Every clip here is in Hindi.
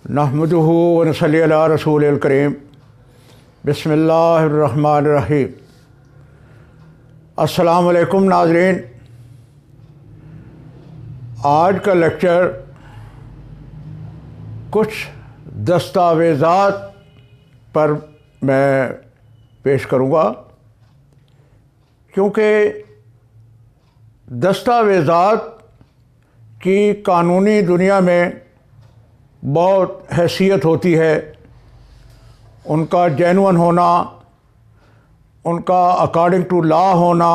नहमदुहु व नसल्ली अला रसूलिल करीम। बिस्मिल्लाहिर्रहमानिर्रहीम। अस्सलामु अलैकुम नाज़रीन। आज का लेक्चर कुछ दस्तावेज़ात पर मैं पेश करूँगा, क्योंकि दस्तावेज़ात की कानूनी दुनिया में बहुत हैसियत होती है। उनका जेन्युइन होना, उनका अकॉर्डिंग टू लॉ होना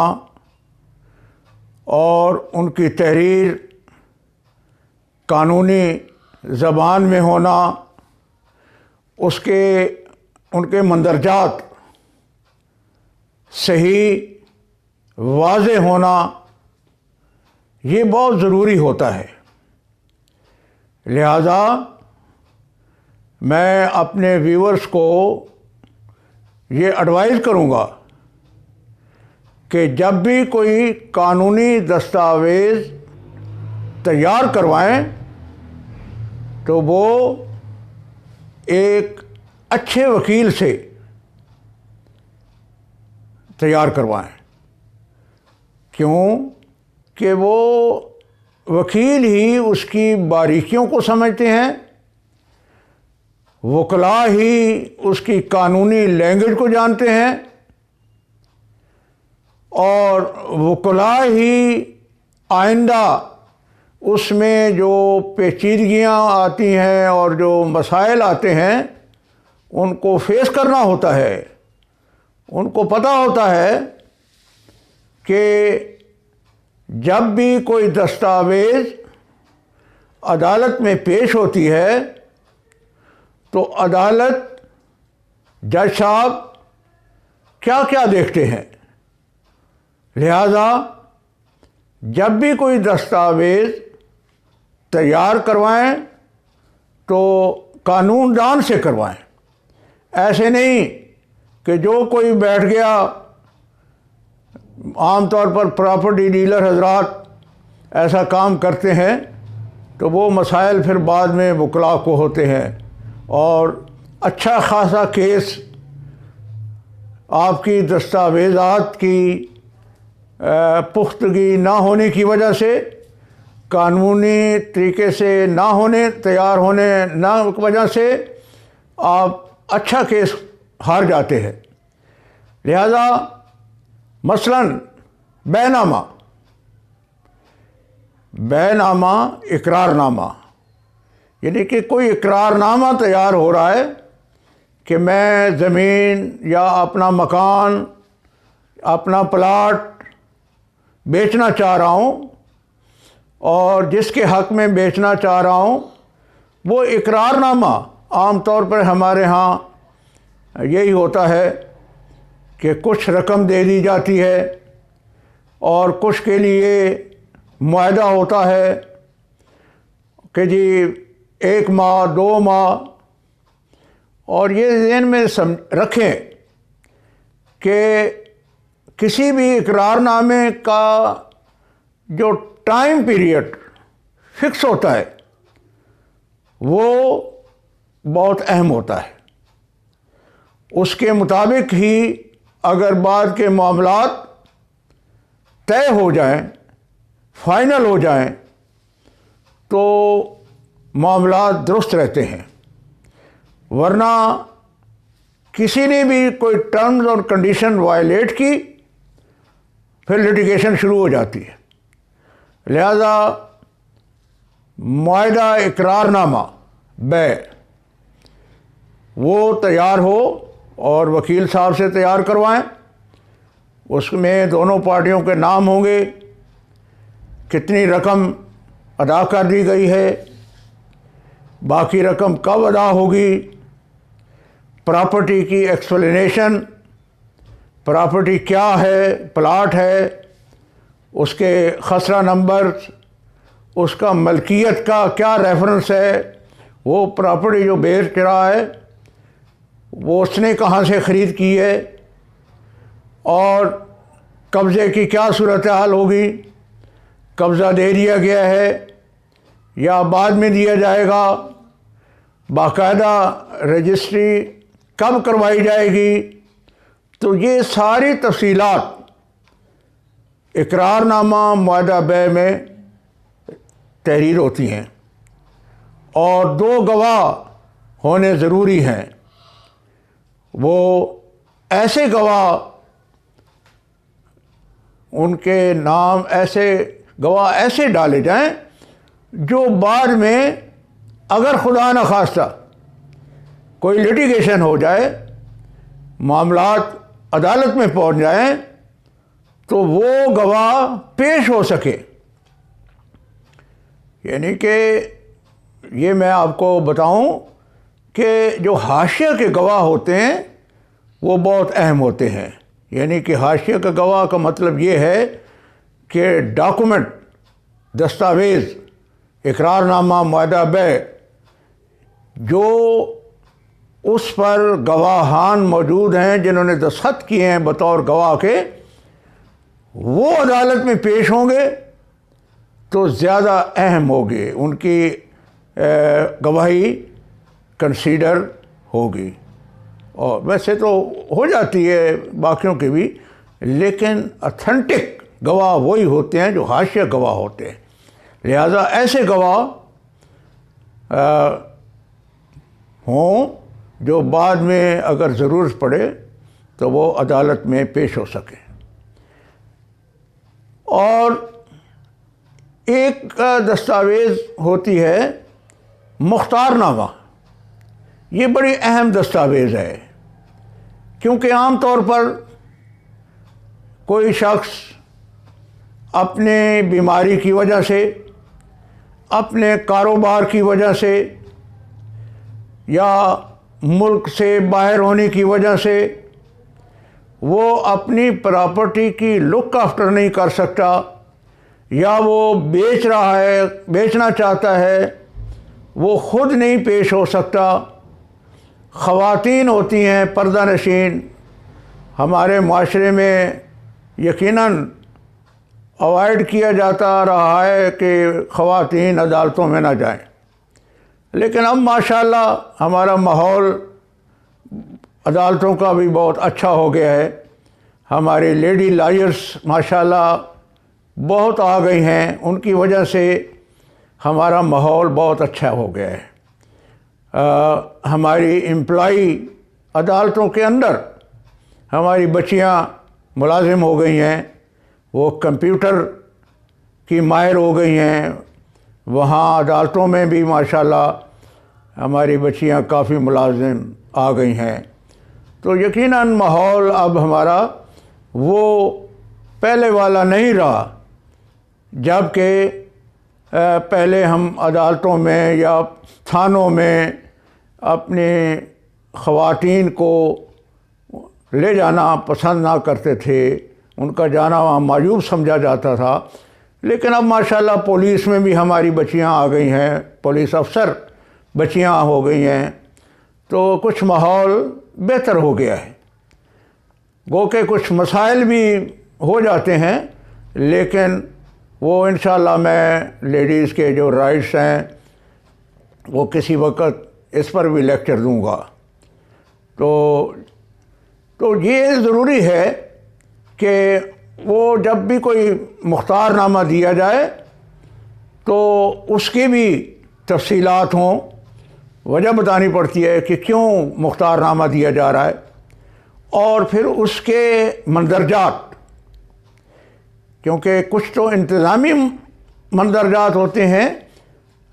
और उनकी तहरीर कानूनी ज़बान में होना, उनके मंदरजात सही वाज़े होना, ये बहुत ज़रूरी होता है। लिहाजा मैं अपने व्यूअर्स को ये एडवाइज़ करूँगा कि जब भी कोई कानूनी दस्तावेज़ तैयार करवाएं तो वो एक अच्छे वकील से तैयार करवाएं। क्यों कि वो वकील ही उसकी बारीकियों को समझते हैं, वकला ही उसकी कानूनी लैंग्वेज को जानते हैं और वकला ही आइंदा उसमें जो पेचीदगियाँ आती हैं और जो मसाइल आते हैं उनको फेस करना होता है। उनको पता होता है कि जब भी कोई दस्तावेज़ अदालत में पेश होती है तो अदालत, जज साहब क्या क्या देखते हैं। लिहाजा जब भी कोई दस्तावेज़ तैयार करवाएं तो कानूनदान से करवाएं। ऐसे नहीं कि जो कोई बैठ गया, आमतौर पर प्रॉपर्टी डीलर हजरात ऐसा काम करते हैं तो वो मसाइल फिर बाद में वकला को होते हैं और अच्छा खासा केस आपकी दस्तावेज़ात की पुख्तगी ना होने की वजह से, कानूनी तरीके से ना होने, तैयार होने ना वजह से आप अच्छा केस हार जाते हैं। लिहाजा मसलन बैनामा इकरारनामा, यानी कि कोई इकरारनामा तैयार हो रहा है कि मैं ज़मीन या अपना मकान, अपना प्लाट बेचना चाह रहा हूँ और जिसके हक़ में बेचना चाह रहा हूँ वो इकरारनामा, आम तौर पर हमारे यहाँ यही होता है कि कुछ रकम दे दी जाती है और कुछ के लिए मुआहदा होता है कि जी 1 माह 2 माह, और ये ज़हन में रखें कि किसी भी इकरारनामे का जो टाइम पीरियड फिक्स होता है वो बहुत अहम होता है। उसके मुताबिक ही अगर बाद के मामलात तय हो जाएं, फाइनल हो जाएं, तो मामलात दुरुस्त रहते हैं। वरना किसी ने भी कोई टर्म्स और कंडीशन वायलेट की फिर लिटिगेशन शुरू हो जाती है। लिहाजा मुआहदा इकरारनामा वो तैयार हो और वकील साहब से तैयार करवाएं। उसमें दोनों पार्टियों के नाम होंगे, कितनी रकम अदा कर दी गई है, बाकी रकम कब अदा होगी, प्रॉपर्टी की एक्सप्लेनेशन, प्रॉपर्टी क्या है, प्लाट है, उसके खसरा नंबर, उसका मलकियत का क्या रेफरेंस है, वो प्रॉपर्टी जो बेच रहा है वो उसने कहाँ से ख़रीद की है और कब्ज़े की क्या सूरत हाल होगी, कब्ज़ा दे दिया गया है या बाद में दिया जाएगा, बाकायदा रजिस्ट्री कब करवाई जाएगी, तो ये सारी तफसीलात इकरारनामा मुआहदा बै में तहरीर होती हैं। और 2 गवाह होने ज़रूरी हैं। वो ऐसे गवाह, उनके नाम ऐसे गवाह ऐसे डाले जाएं जो बाद में अगर खुदा न खास्ता कोई लिटिगेशन हो जाए, मामलात अदालत में पहुंच जाएं, तो वो गवाह पेश हो सके। यानी कि ये मैं आपको बताऊं कि जो हाशिया के गवाह होते हैं वो बहुत अहम होते हैं। यानी कि हाशिया का गवाह का मतलब ये है कि डॉक्यूमेंट, दस्तावेज़, इकरारनामा मुआहदा बै जो उस पर गवाहान मौजूद हैं जिन्होंने दस्तखत किए हैं बतौर गवाह के, वो अदालत में पेश होंगे तो ज़्यादा अहम होगी, उनकी गवाही कंसीडर होगी। और वैसे तो हो जाती है बाकियों की भी, लेकिन ऑथेंटिक गवाह वही होते हैं जो हाशिया गवाह होते हैं। लिहाजा ऐसे गवाह हों जो बाद में अगर ज़रूरत पड़े तो वो अदालत में पेश हो सके। और एक दस्तावेज़ होती है मुख्तारनामा। ये बड़ी अहम दस्तावेज़ है, क्योंकि आम तौर पर कोई शख्स अपने बीमारी की वजह से, अपने कारोबार की वजह से या मुल्क से बाहर होने की वजह से वो अपनी प्रॉपर्टी की लुक आफ्टर नहीं कर सकता, या वो बेच रहा है, बेचना चाहता है, वो ख़ुद नहीं पेश हो सकता। ख़वातीन होती हैं पर्दा नशीन, हमारे माशरे में यकीनन अवॉइड किया जाता रहा है कि ख़वातीन अदालतों में ना जाएं, लेकिन अब माशाअल्लाह हमारा माहौल अदालतों का भी बहुत अच्छा हो गया है। हमारी लेडी लॉयर्स माशाअल्लाह बहुत आ गई हैं, उनकी वजह से हमारा माहौल बहुत अच्छा हो गया है। हमारी एम्प्लॉई अदालतों के अंदर, हमारी बच्चियां मुलाजिम हो गई हैं, वो कंप्यूटर की माहिर हो गई हैं। वहाँ अदालतों में भी माशाल्लाह हमारी बच्चियां काफ़ी मुलाजिम आ गई हैं। तो यकीनन माहौल अब हमारा वो पहले वाला नहीं रहा, जबकि पहले हम अदालतों में या थानों में अपने ख़वातीन को ले जाना पसंद ना करते थे, उनका जाना वहाँ मायूब समझा जाता था। लेकिन अब माशाल्लाह पुलिस में भी हमारी बच्चियाँ आ गई हैं, पुलिस अफसर बच्चियाँ हो गई हैं, तो कुछ माहौल बेहतर हो गया है। गो के कुछ मसाइल भी हो जाते हैं, लेकिन वो इंशाअल्लाह मैं लेडीज़ के जो राइट्स हैं वो किसी वक्त इस पर भी लेक्चर दूंगा। तो ये ज़रूरी है कि वो जब भी कोई मुख्तारनामा दिया जाए तो उसकी भी तफसीलात हों, वजह बतानी पड़ती है कि क्यों मुख्तारनामा दिया जा रहा है, और फिर उसके मंदरजात, क्योंकि कुछ तो इंतज़ामी मंदरजात होते हैं,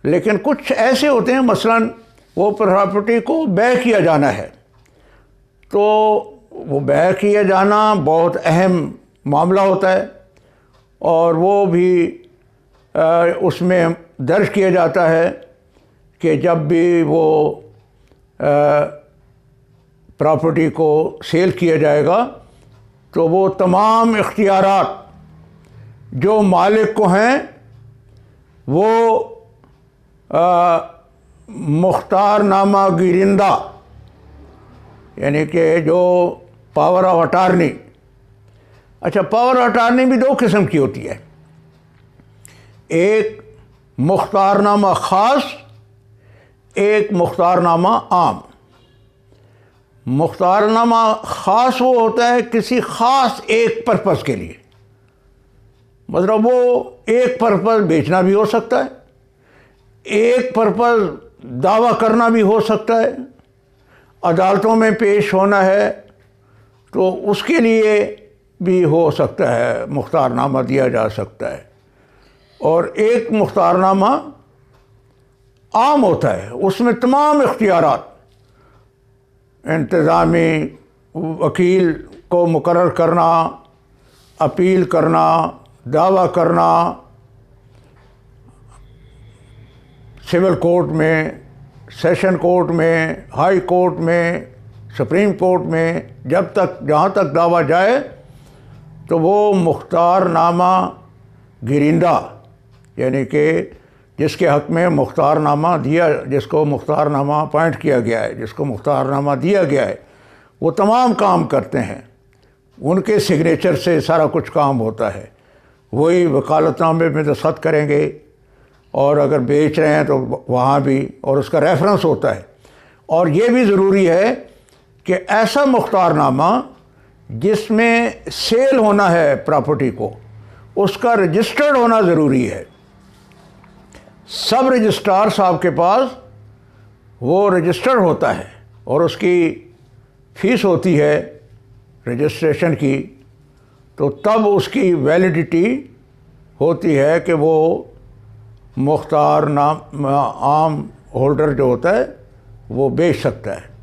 लेकिन कुछ ऐसे होते हैं मसलन वो प्रॉपर्टी को बै किया जाना है, तो वो बै किया जाना बहुत अहम मामला होता है, और वो भी उसमें दर्ज किया जाता है कि जब भी वो प्रॉपर्टी को सेल किया जाएगा तो वो तमाम इख्तियारात जो मालिक को हैं वो मुख्तारनामा गिरिंदा, यानी कि जो पावर ऑफ अटार्नी। अच्छा, पावर ऑफ अटार्नी भी 2 किस्म की होती है, एक मुख्तारनामा ख़ास, एक मुख्तारनामा आम। मुख्तारनामा ख़ास वो होता है किसी ख़ास एक पर्पज़ के लिए, मतलब वो एक पर्पज़ बेचना भी हो सकता है, एक पर्पज़ दावा करना भी हो सकता है, अदालतों में पेश होना है तो उसके लिए भी हो सकता है, मुख्तारनामा दिया जा सकता है। और एक मुख्तारनामा आम होता है, उसमें तमाम इख्तियारात, इंतज़ामी, वकील को मुकर्रर करना, अपील करना, दावा करना, सिविल कोर्ट में, सेशन कोर्ट में, हाई कोर्ट में, सुप्रीम कोर्ट में, जब तक जहाँ तक दावा जाए तो वो मुख्तारनामा गिरिंदा, यानी कि जिसके हक़ में मुख्तारनामा दिया, जिसको मुख्तारनामा अपॉइंट किया गया है, जिसको मुख्तारनामा दिया गया है, वो तमाम काम करते हैं, उनके सिग्नेचर से सारा कुछ काम होता है। वही वकालतनामे में दस्तखत करेंगे और अगर बेच रहे हैं तो वहाँ भी, और उसका रेफरेंस होता है। और ये भी ज़रूरी है कि ऐसा मुख्तारनामा जिसमें सेल होना है प्रॉपर्टी को, उसका रजिस्टर्ड होना ज़रूरी है। सब रजिस्ट्रार साहब के पास वो रजिस्टर्ड होता है और उसकी फ़ीस होती है रजिस्ट्रेशन की, तो तब उसकी वैलिडिटी होती है कि वो मुख्तारनामा आम होल्डर जो होता है वो बेच सकता है।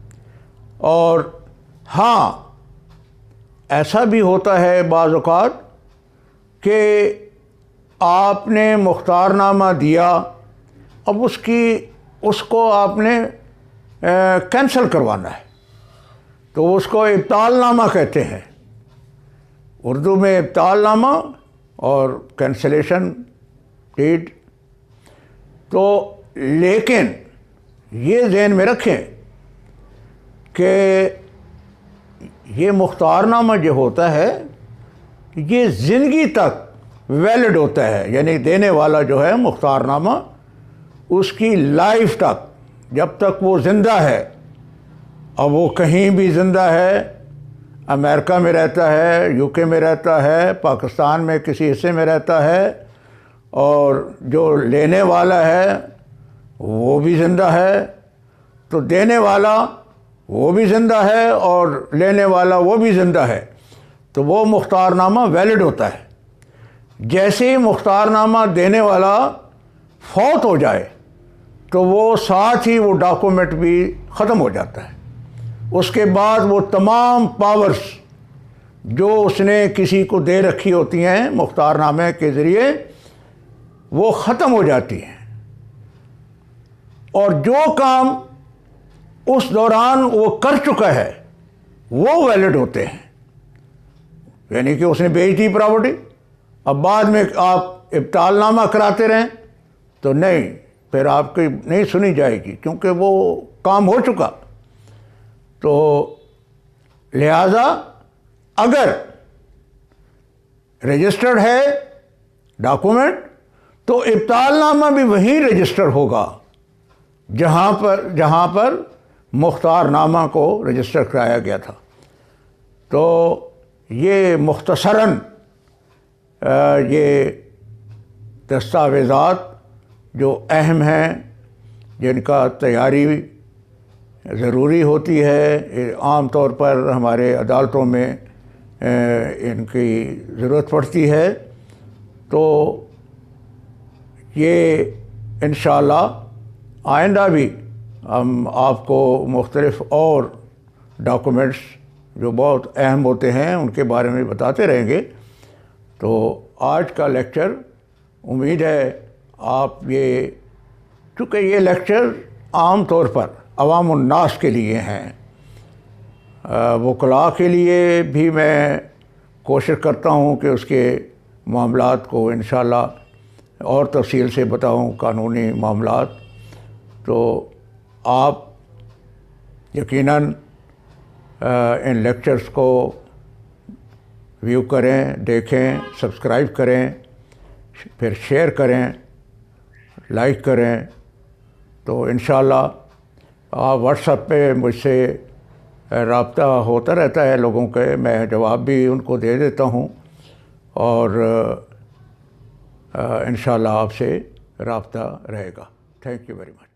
और हाँ, ऐसा भी होता है बाज़ औक़ात कि आपने मुख्तारनामा दिया, अब उसको आपने कैंसिल करवाना है, तो उसको इब्तालनामा कहते हैं, उर्दू में इब्तालनामा और कैंसिलेशन डीड। तो लेकिन ये ज़हन में रखें कि ये मुख्तारनामा जो होता है ये ज़िंदगी तक वैलिड होता है, यानी देने वाला जो है मुख्तारनामा उसकी लाइफ तक, जब तक वो ज़िंदा है, अब वो कहीं भी ज़िंदा है, अमेरिका में रहता है, यूके में रहता है, पाकिस्तान में किसी हिस्से में रहता है, और जो लेने वाला है वो भी ज़िंदा है, तो देने वाला वो भी ज़िंदा है और लेने वाला वो भी ज़िंदा है, तो वो मुख्तारनामा वैलिड होता है। जैसे ही मुख्तारनामा देने वाला फौत हो जाए तो वो साथ ही वो डॉक्यूमेंट भी ख़त्म हो जाता है। उसके बाद वो तमाम पावर्स जो उसने किसी को दे रखी होती हैं मुख्तारनामे के ज़रिए, वो ख़त्म हो जाती हैं, और जो काम उस दौरान वो कर चुका है वो वैलिड होते हैं। यानी कि उसने बेच दी प्रॉपर्टी, अब बाद में आप इब्तालनामा कराते रहें तो नहीं, फिर आपकी नहीं सुनी जाएगी, क्योंकि वो काम हो चुका। तो लिहाजा अगर रजिस्टर्ड है डॉक्यूमेंट तो इब्तालनामा भी वहीं रजिस्टर होगा जहाँ पर मुख्तारनामा को रजिस्टर कराया गया था। तो ये मुख्तसरन ये दस्तावेज़ात जो अहम हैं, जिनका तैयारी ज़रूरी होती है, आम तौर पर हमारे अदालतों में इनकी ज़रूरत पड़ती है, तो ये इंशाअल्लाह आइंदा भी हम आपको मुख्तलिफ़ और डॉक्यूमेंट्स जो बहुत अहम होते हैं उनके बारे में बताते रहेंगे। तो आज का लेक्चर, उम्मीद है आप ये, चूँकि ये लेक्चर आम तौर पर अवामुन्नास के लिए हैं, वकला के लिए भी मैं कोशिश करता हूँ कि उसके मामलात को इंशाअल्लाह और तफसील से बताऊँ, कानूनी मामलात। तो आप यकीनन इन लेक्चर्स को व्यू करें, देखें, सब्सक्राइब करें, फिर शेयर करें, लाइक करें, तो इंशाअल्लाह व्हाट्सएप पे मुझसे रब्ता होता रहता है लोगों के, मैं जवाब भी उनको दे देता हूँ और इंशाल्लाह आपसे रब्ता रहेगा। Thank you very much.